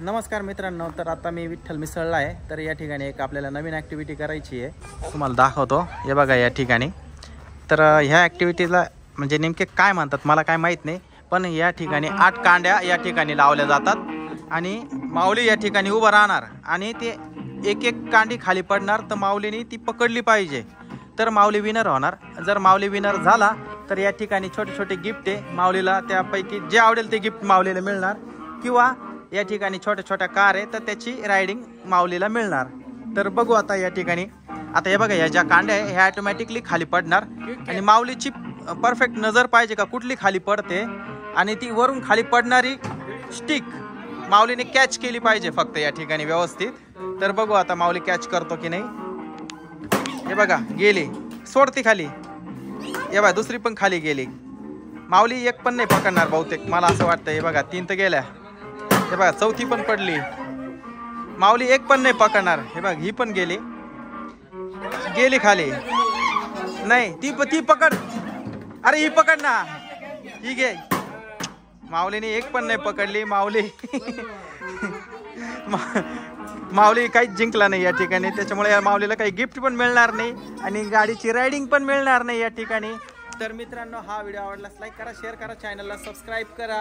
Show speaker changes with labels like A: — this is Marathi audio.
A: नमस्कार मित्रांनो, तर आता मी विठ्ठल मिसळला आहे. तर या ठिकाणी एक आपल्याला नवीन ॲक्टिव्हिटी करायची आहे, तुम्हाला दाखवतो. हे बघा या ठिकाणी. तर ह्या ॲक्टिव्हिटीला म्हणजे नेमके काय म्हणतात मला काय माहीत नाही, पण या ठिकाणी 8 कांड्या या ठिकाणी लावल्या जातात आणि माऊली या ठिकाणी उभं राहणार आणि ते एक एक कांडी खाली पडणार. तर माऊलीने ती पकडली पाहिजे तर माऊली विनर होणार. जर माऊली विनर झाला तर या ठिकाणी छोटे छोटे गिफ्ट आहे माऊलीला, त्यापैकी जे आवडेल ते गिफ्ट माऊलीला मिळणार, किंवा या ठिकाणी छोट्या छोट्या कार आहे तर त्याची रायडिंग माऊलीला मिळणार. तर बघू आता या ठिकाणी. आता हे बघा, या ज्या कांड्या आहे ह्या ऑटोमॅटिकली खाली पडणार आणि माऊलीची परफेक्ट नजर पाहिजे का कुठली खाली पडते, आणि ती वरून खाली पडणारी स्टिक माऊलीने कॅच केली पाहिजे फक्त या ठिकाणी व्यवस्थित. तर बघू आता माऊली कॅच करतो की नाही. हे बघा गेली, सोडती खाली. हे बघा दुसरी पण खाली गेली. माऊली एक पण नाही पकडणार बहुतेक, मला असं वाटतं. हे बघा 3 तर गेल्या. हे बघा चौथी पण पडली. माऊली एक पण नाही पकडणार. हे बघ ही पण गेली, गेली खाली. नाही ती पकड. अरे ही पकड ना, ही घे. माऊलीने एक पण नाही पकडली. माऊली काहीच जिंकला नाही या ठिकाणी. त्याच्यामुळे या माऊलीला काही गिफ्ट पण मिळणार नाही आणि गाडीची रायडिंग पण मिळणार नाही या ठिकाणी. तर मित्रांनो, हा व्हिडिओ आवडल्यास लाईक करा, शेअर करा, चॅनलला सबस्क्राईब करा.